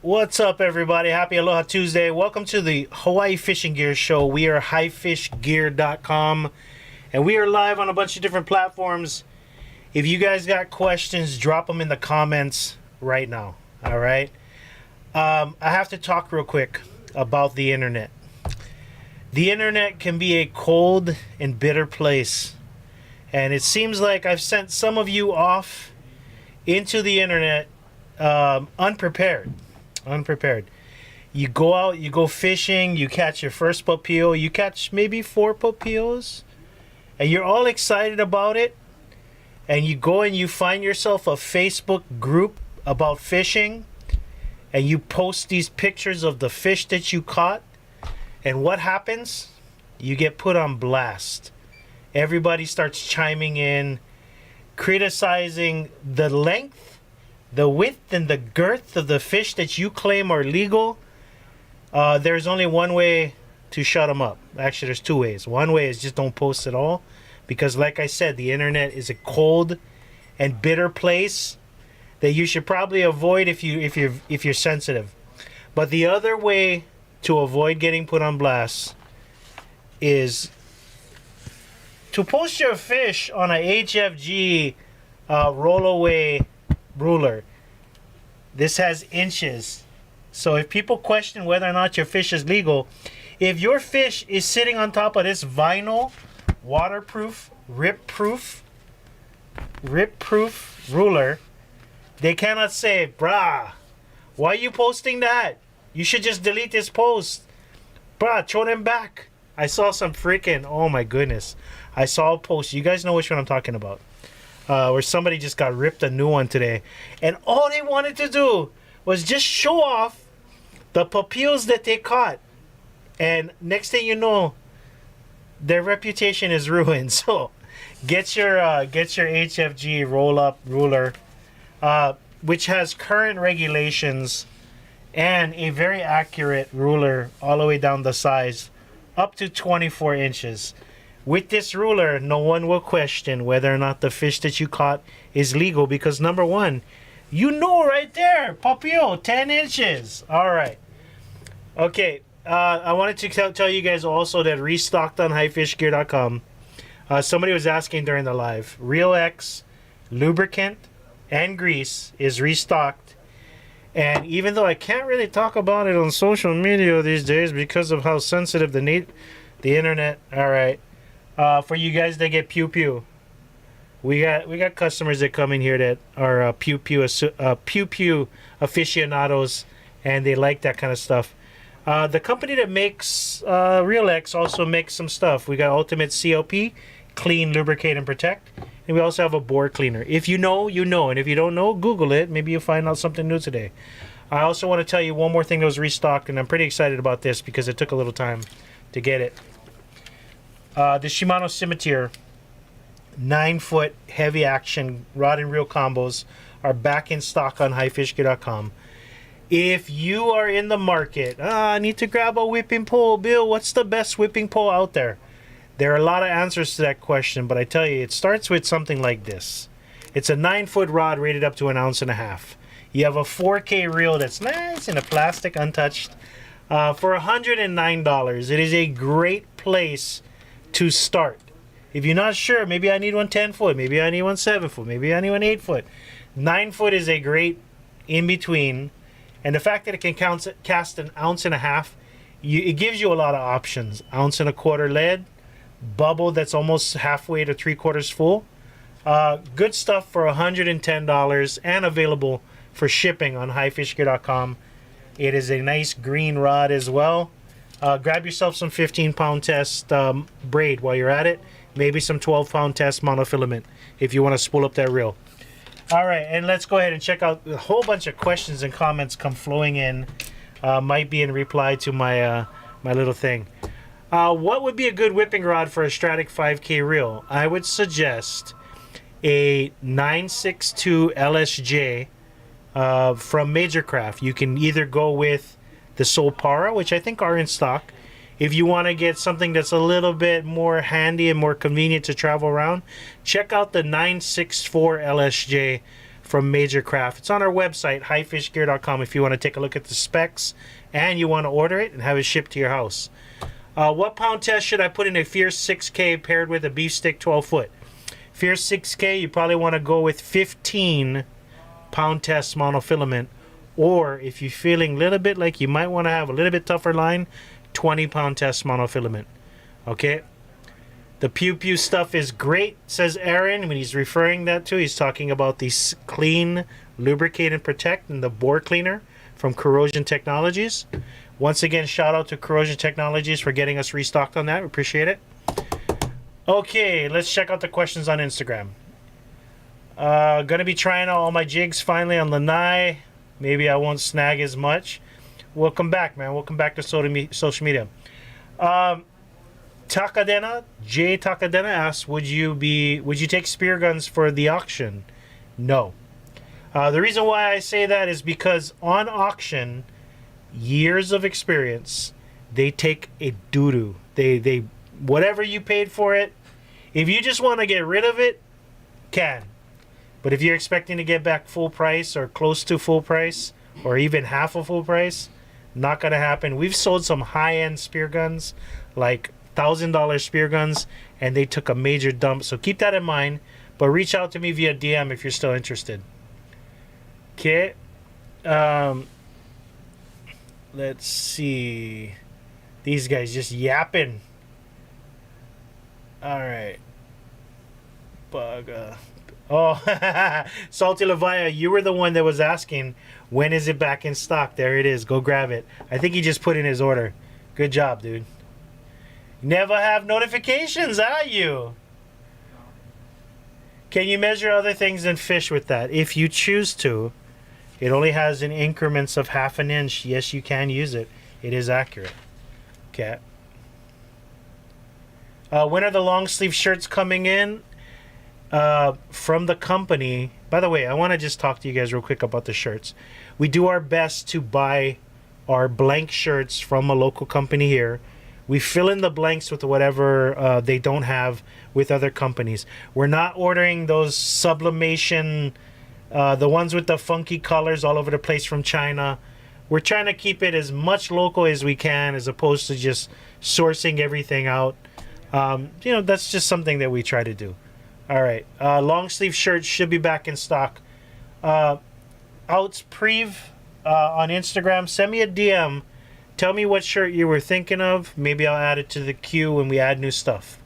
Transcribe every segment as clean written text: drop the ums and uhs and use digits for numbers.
What's up, everybody? Happy Aloha Tuesday. Welcome to the Hawaii Fishing Gear Show. We are highfishgear.com, and we are live on a bunch of different platforms. If you guys got questions, drop them in the comments right now. All right? I have to talk real quick about the internet. The internet can be a cold and bitter place, and it seems like I've sent some of you off into the internet unprepared. You go out, you go fishing, you catch your first papio, you catch maybe 4 papios, and you're all excited about it, and you go and you find yourself a Facebook group about fishing, and you post these pictures of the fish that you caught, and what happens? You get put on blast. Everybody starts chiming in, criticizing the length, the width, and the girth of the fish that you claim are legal. There's only one way to shut them up. Actually, there's 2 ways. One way is just don't post at all, because like I said, the internet is a cold and bitter place that you should probably avoid if you're sensitive. But the other way to avoid getting put on blast is to post your fish on a HFG rollaway ruler. This has inches, so if people question whether or not your fish is legal, if your fish is sitting on top of this vinyl, waterproof, rip-proof ruler, they cannot say, brah, why are you posting that? You should just delete this post. Brah, throw them back. I saw some freaking, oh my goodness, I saw a post, you guys know which one I'm talking about, where somebody just got ripped a new one today, and all they wanted to do was just show off the papios that they caught, and next thing you know, their reputation is ruined. So get your HFG roll-up ruler, which has current regulations and a very accurate ruler all the way down the size up to 24 inches. With this ruler, no one will question whether or not the fish that you caught is legal, because number one, you know right there, papio, 10 inches. All right. Okay, I wanted to tell you guys also that restocked on highfishgear.com. Somebody was asking during the live, Real X lubricant and grease is restocked. And even though I can't really talk about it on social media these days because of how sensitive the internet, all right. For you guys that get pew pew, we got customers that come in here that are pew pew aficionados, and they like that kind of stuff. The company that makes Real X also makes some stuff. We got Ultimate CLP, clean, lubricate, and protect, and we also have a bore cleaner. If you know, you know, and if you don't know, Google it. Maybe you'll find out something new today. I also want to tell you one more thing that was restocked, and I'm pretty excited about this because it took a little time to get it. The Shimano Scimitar 9-foot heavy action rod and reel combos are back in stock on highfishgear.com. If you are in the market, I need to grab a whipping pole, Bill, what's the best whipping pole out there? There are a lot of answers to that question, but I tell you, it starts with something like this. It's a 9-foot rod rated up to 1.5 ounces. You have a 4K reel that's nice in a plastic, untouched, for $109. It is a great place to start. If you're not sure, maybe I need one 10-foot, maybe I need one 7-foot, maybe I need one 8-foot. 9-foot is a great in between, and the fact that it can cast 1.5 ounces, it gives you a lot of options. 1.25 ounce lead, bubble that's almost halfway to 3/4 full. Good stuff for $110 and available for shipping on highfishgear.com. It is a nice green rod as well. Grab yourself some 15-pound test braid while you're at it. Maybe some 12-pound test monofilament if you want to spool up that reel. All right, and let's go ahead and check out a whole bunch of questions and comments come flowing in. Might be in reply to my my little thing. What would be a good whipping rod for a Stratic 5K reel? I would suggest a 962 LSJ from Major Craft. You can either go with the Solpara, which I think are in stock. If you want to get something that's a little bit more handy and more convenient to travel around, check out the 964 LSJ from Major Craft. It's on our website, highfishgear.com, if you want to take a look at the specs and you want to order it and have it shipped to your house. What pound test should I put in a Fierce 6K paired with a Beef Stick 12 foot? Fierce 6K, you probably want to go with 15 pound test monofilament, or if you're feeling a little bit like you might want to have a little bit tougher line, 20 pound test monofilament. Okay? The Pew Pew stuff is great, says Aaron. When he's referring that to, he's talking about the Clean, Lubricate, and Protect and the bore cleaner from Corrosion Technologies. Once again, shout out to Corrosion Technologies for getting us restocked on that. We appreciate it. Okay, let's check out the questions on Instagram. Gonna be trying out all my jigs finally on Lanai. Maybe I won't snag as much. Welcome back, man. Welcome back to social media. Takadena, Jay Takadena asks, would you take spear guns for the auction? No. The reason why I say that is because on auction, years of experience, they take a doo-doo. They whatever you paid for it, if you just want to get rid of it, can. But if you're expecting to get back full price or close to full price or even half of full price, not gonna happen. We've sold some high-end spear guns, like $1,000 spear guns, and they took a major dump. So keep that in mind. But reach out to me via DM if you're still interested. Okay. Let's see. These guys just yapping. All right. Bug. Oh, Salty Levia, you were the one that was asking, when is it back in stock? There it is. Go grab it. I think he just put in his order. Good job, dude. Never have notifications, are you? Can you measure other things than fish with that? If you choose to. It only has in increments of half an inch. Yes, you can use it. It is accurate. Okay. When are the long sleeve shirts coming in? From the company. By the way, I want to just talk to you guys real quick about the shirts. We do our best to buy our blank shirts from a local company here. We fill in the blanks with whatever they don't have with other companies. We're not ordering those sublimation, the ones with the funky colors all over the place from China. We're trying to keep it as much local as we can, as opposed to just sourcing everything out. That's just something that we try to do. All right, long sleeve shirts should be back in stock. Outs Prev on Instagram, send me a DM. Tell me what shirt you were thinking of. Maybe I'll add it to the queue when we add new stuff.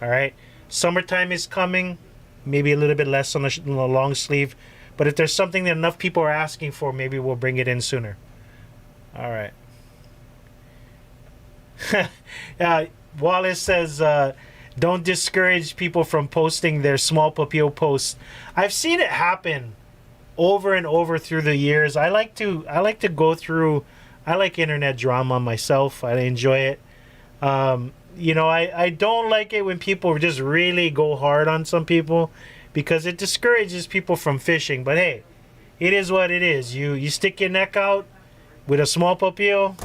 All right, summertime is coming. Maybe a little bit less on the long sleeve, but if there's something that enough people are asking for, maybe we'll bring it in sooner. All right. Wallace says, don't discourage people from posting their small papio posts. I've seen it happen over and over through the years. I like to go through. I like internet drama myself. I enjoy it. I don't like it when people just really go hard on some people, because it discourages people from fishing. But hey, it is what it is. You stick your neck out with a small papio,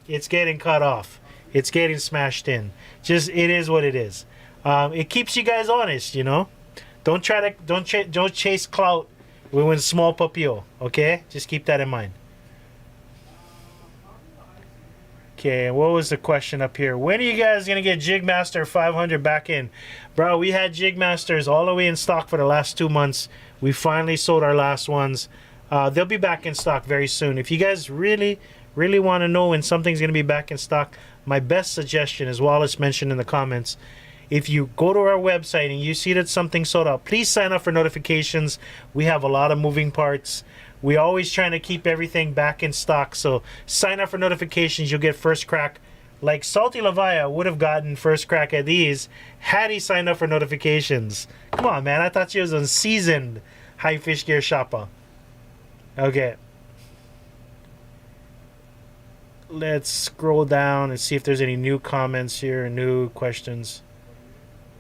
it's getting cut off. It's getting smashed in. Just, it is what it is. It keeps you guys honest, Don't chase clout with small papio, okay? Just keep that in mind. Okay, what was the question up here? When are you guys gonna get Jigmaster 500 back in? Bro, we had Jigmasters all the way in stock for the last 2 months. We finally sold our last ones. They'll be back in stock very soon. If you guys really want to know when something's gonna be back in stock, my best suggestion, as Wallace mentioned in the comments, if you go to our website and you see that something sold out, please sign up for notifications. We have a lot of moving parts. We're always trying to keep everything back in stock, so sign up for notifications. You'll get first crack. Like Salty Levia would have gotten first crack at these had he signed up for notifications. Come on, man. I thought she was a seasoned high fish gear shopper. Okay. Let's scroll down and see if there's any new comments here, new questions.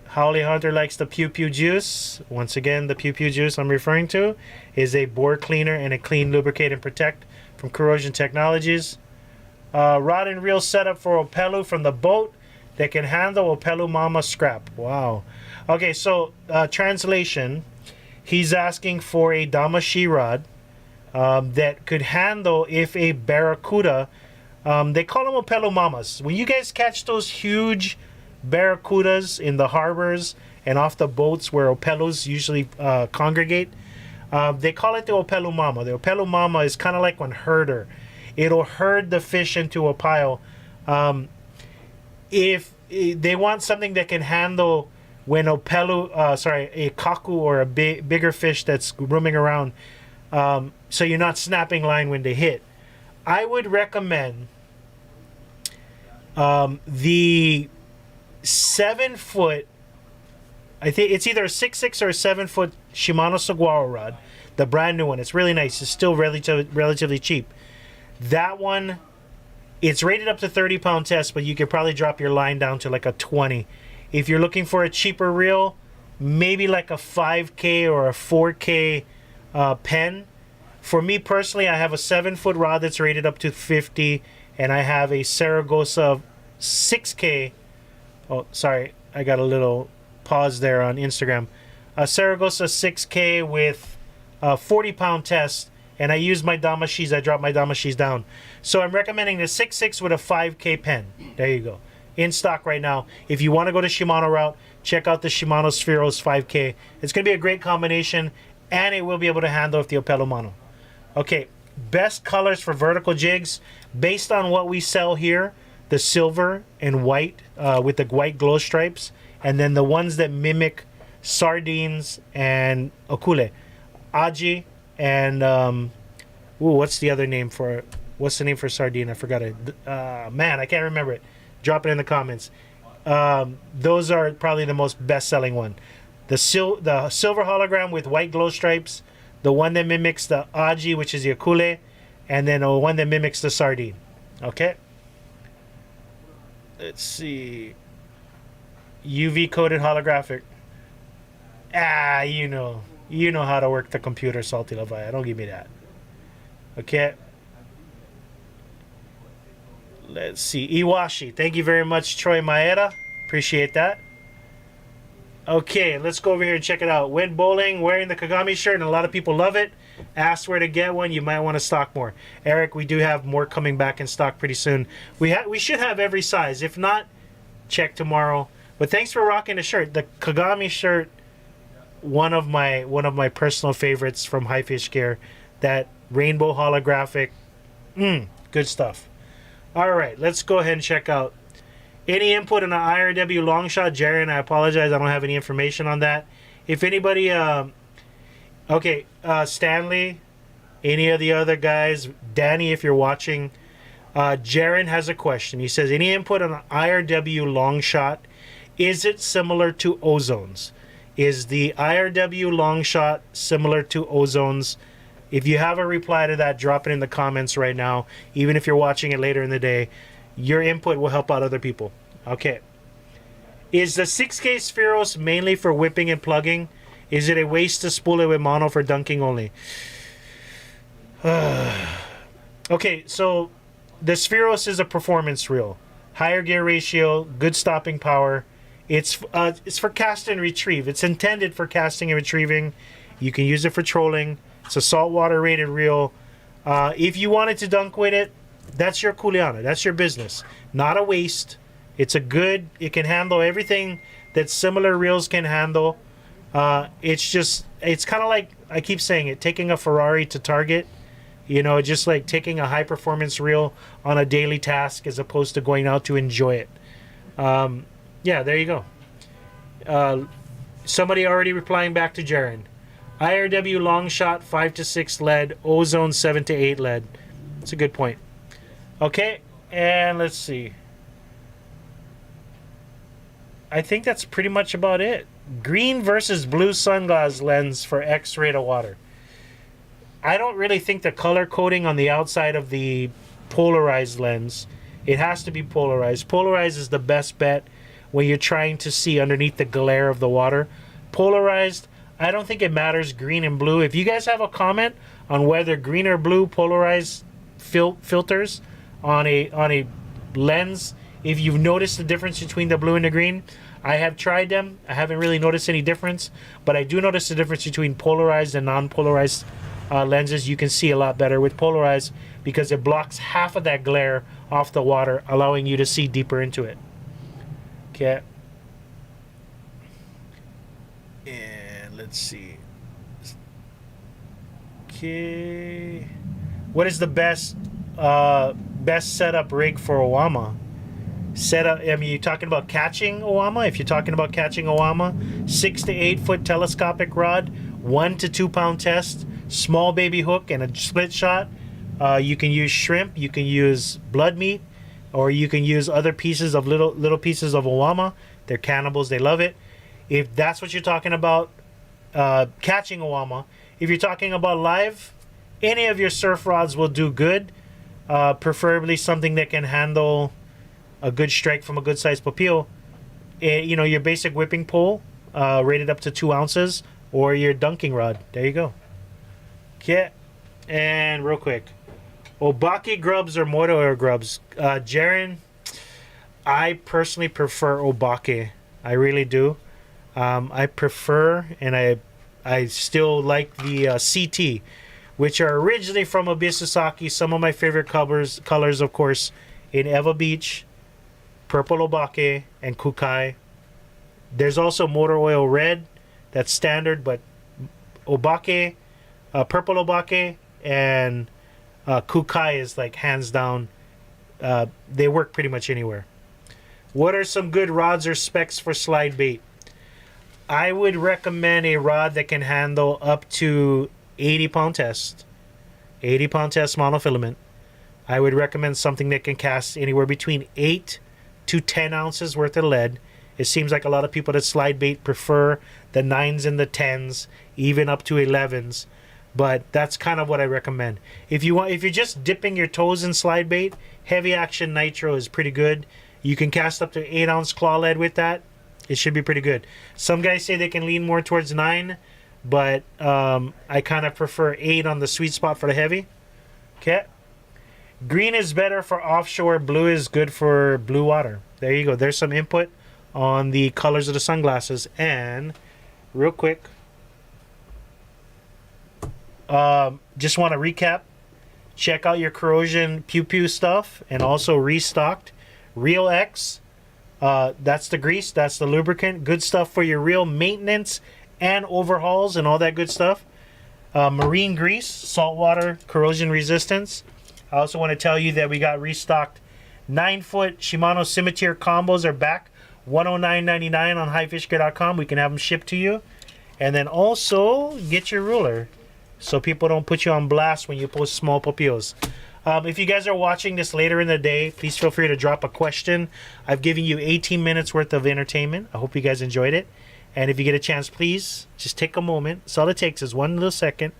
Howley Hunter likes the Pew Pew juice. Once again, the Pew Pew juice I'm referring to is a bore cleaner and a clean, lubricate, and protect from Corrosion Technologies. Rod and reel setup for Opelu from the boat that can handle Opelu Mama scrap. Wow. Okay, so translation. He's asking for a Damashi rod that could handle if a barracuda, they call them Opelo Mamas. When you guys catch those huge barracudas in the harbors and off the boats where Opelos usually congregate, they call it the Opelo Mama. The Opelo Mama is kind of like one herder. It'll herd the fish into a pile. If they want something that can handle when a kaku or a bigger fish that's roaming around, so you're not snapping line when they hit, I would recommend the 7-foot, I think it's either a 6.6 or a 7-foot Shimano Saguaro rod, the brand new one. It's really nice. It's still relatively cheap. That one, it's rated up to 30-pound test, but you could probably drop your line down to like a 20. If you're looking for a cheaper reel, maybe like a 5K or a 4K pen. For me personally, I have a 7-foot rod that's rated up to 50, and I have a Saragossa 6K. Oh, sorry, I got a little pause there on Instagram. A Saragossa 6K with a 40-pound test, and I use my Damashis. I drop my Damashis down. So I'm recommending the 6.6 with a 5K pen. There you go. In stock right now. If you want to go to Shimano route, check out the Shimano Spheros 5K. It's going to be a great combination, and it will be able to handle with the Opelo Mono. Okay, best colors for vertical jigs. Based on what we sell here, the silver and white with the white glow stripes, and then the ones that mimic sardines and okule. Aji and what's the other name for it? What's the name for sardine? I forgot it. Man, I can't remember it. Drop it in the comments. Those are probably the most best-selling one. The silver hologram with white glow stripes, the one that mimics the aji, which is the akule, and then one that mimics the sardine. Okay. Let's see. UV coated holographic. You know how to work the computer, Salty Levi. Don't give me that. Okay. Let's see. Iwashi. Thank you very much, Troy Maeda. Appreciate that. Okay, let's go over here and check it out. Went bowling wearing the Kagami shirt, and a lot of people love it. Asked where to get one. You might want to stock more. Eric, we do have more coming back in stock pretty soon. We should have every size. If not, check tomorrow. But thanks for rocking the shirt. The Kagami shirt, one of my personal favorites from High Fish Gear. That rainbow holographic. Good stuff. All right, let's go ahead and check out. Any input on an IRW long shot, Jaron? I apologize, I don't have any information on that. If anybody, Stanley, any of the other guys, Danny, if you're watching, Jaron has a question. He says, any input on an IRW long shot? Is it similar to Ozones? Is the IRW long shot similar to Ozones? If you have a reply to that, drop it in the comments right now. Even if you're watching it later in the day, your input will help out other people. Okay. Is the 6K Spheros mainly for whipping and plugging? Is it a waste to spool it with mono for dunking only? Okay, so the Spheros is a performance reel. Higher gear ratio, good stopping power. It's for cast and retrieve. It's intended for casting and retrieving. You can use it for trolling. It's a saltwater rated reel. If you wanted to dunk with it, that's your kuleana. That's your business. Not a waste. It can handle everything that similar reels can handle. It's kind of like, I keep saying it, taking a Ferrari to Target. Just like taking a high performance reel on a daily task as opposed to going out to enjoy it. Yeah, there you go. Somebody already replying back to Jaron. IRW long shot 5 to 6 lead, Ozone 7 to 8 lead. That's a good point. Okay, and let's see. I think that's pretty much about it. Green versus blue sunglass lens for X-ray to water. I don't really think the color coding on the outside of the polarized lens, it has to be polarized. Polarized is the best bet when you're trying to see underneath the glare of the water. Polarized, I don't think it matters green and blue. If you guys have a comment on whether green or blue polarized filters on a lens if you've noticed the difference between the blue and the green. I have tried them. I haven't really noticed any difference, but I do notice the difference between polarized and non-polarized lenses. You can see a lot better with polarized because it blocks half of that glare off the water, allowing you to see deeper into it. Okay. And let's see. Okay. What is the best setup rig for Owama? Setup. I mean, you're talking about catching Owama. If you're talking about catching Owama, 6 to 8 foot telescopic rod, 1 to 2 pound test, small baby hook, and a split shot. You can use shrimp. You can use blood meat, or you can use other pieces of little pieces of Owama. They're cannibals. They love it. If that's what you're talking about, catching Owama. If you're talking about live, any of your surf rods will do good. Preferably something that can handle a good strike from a good sized papio. You know, your basic whipping pole, rated up to 2 ounces, or your dunking rod. There you go. Okay, and real quick, Obake grubs or motor oil grubs? Jaren, I personally prefer Obake. I really do. I prefer, and I still like the CT, which are originally from Abisasaki. Some of my favorite colors, of course, in Eva Beach, Purple Obake, and Kukai. There's also motor oil red. That's standard, but Obake, Purple Obake, and Kukai is like hands down. They work pretty much anywhere. What are some good rods or specs for slide bait? I would recommend a rod that can handle up to 80 pound test. 80 pound test monofilament. I would recommend something that can cast anywhere between 8 to 10 ounces worth of lead. It seems like a lot of people that slide bait prefer the 9s and the 10s, even up to 11s. But that's kind of what I recommend. If you're just dipping your toes in slide bait, heavy action nitro is pretty good. You can cast up to 8 ounce claw lead with that. It should be pretty good. Some guys say they can lean more towards 9, but I kind of prefer 8 on the sweet spot for the heavy. Okay. Green is better for offshore. Blue is good for blue water. There you go. There's some input on the colors of the sunglasses. And real quick, just want to recap. Check out your corrosion pew pew stuff, and also restocked Real X. That's the grease, that's the lubricant. Good stuff for your real maintenance and overhauls and all that good stuff. Marine grease, saltwater, corrosion resistance. I also want to tell you that we got restocked 9-foot Shimano Scimitar combos are back. $109.99 on highfishgear.com. We can have them shipped to you. And then also get your ruler so people don't put you on blast when you post small papios. If you guys are watching this later in the day, please feel free to drop a question. I've given you 18 minutes worth of entertainment. I hope you guys enjoyed it. And if you get a chance, please just take a moment. That's all it takes is 1 little second.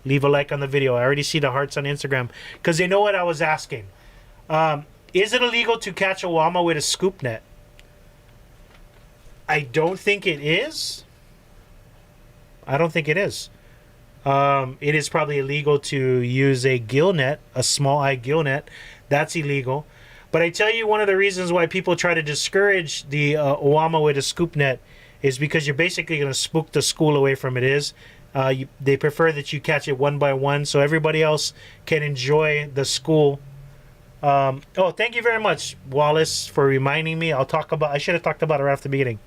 Leave a like on the video. I already see the hearts on Instagram because they know what I was asking. Is it illegal to catch a Owama with a scoop net? I don't think it is. I don't think it is. It is probably illegal to use a gill net, a small eye gill net. That's illegal. But I tell you, one of the reasons why people try to discourage the Owama with a scoop net is because you're basically going to spook the school away from it. They prefer that you catch it one by one so everybody else can enjoy the school. Oh, thank you very much, Wallace, for reminding me. I should have talked about it right after the beginning.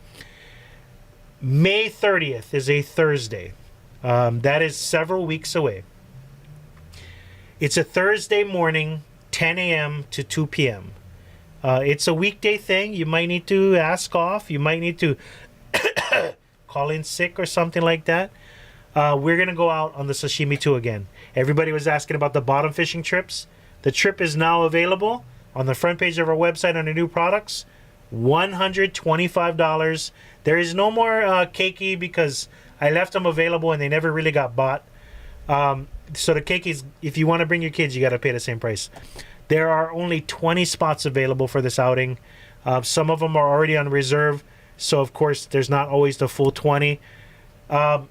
May 30th is a Thursday. That is several weeks away. It's a Thursday morning, 10 a.m. to 2 p.m. It's a weekday thing. You might need to ask off. You might need to call in sick or something like that. We're going to go out on the Sashimi 2 again. Everybody was asking about the bottom fishing trips. The trip is now available on the front page of our website under new products. $125. There is no more keiki because I left them available and they never really got bought. So the keikis, if you want to bring your kids, you got to pay the same price. There are only 20 spots available for this outing. Some of them are already on reserve. So, of course, there's not always the full 20. There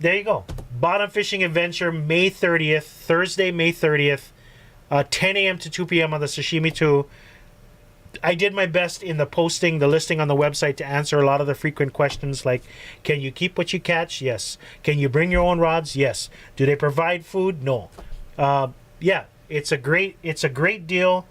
you go. Bottom Fishing Adventure, May 30th, Thursday, May 30th, 10 a.m. to 2 p.m. on the Sashimi 2. I did my best in the posting, the listing on the website to answer a lot of the frequent questions like, can you keep what you catch? Yes. Can you bring your own rods? Yes. Do they provide food? No. Yeah, it's a great deal.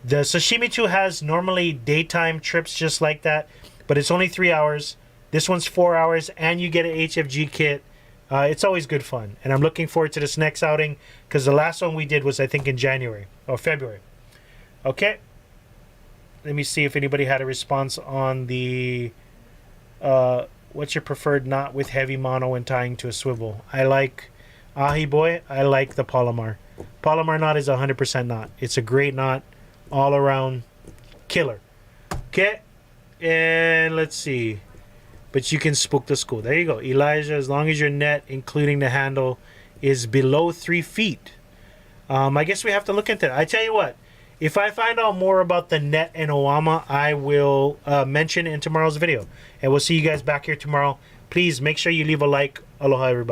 The Sashimi 2 has normally daytime trips just like that, but it's only 3 hours. This one's 4 hours, and you get an HFG kit. It's always good fun, and I'm looking forward to this next outing because the last one we did was, I think, in January or February. Okay. Let me see if anybody had a response on the what's your preferred knot with heavy mono and tying to a swivel. I like Ahi Boy. I like the Palomar. Palomar knot is 100% knot. It's a great knot, all around killer. Okay, and let's see. But you can spook the school. There you go, Elijah. As long as your net, including the handle, is below 3 feet. I guess we have to look into it. I tell you what. If I find out more about the net and Owama, I will mention in tomorrow's video. And we'll see you guys back here tomorrow. Please make sure you leave a like. Aloha, everybody.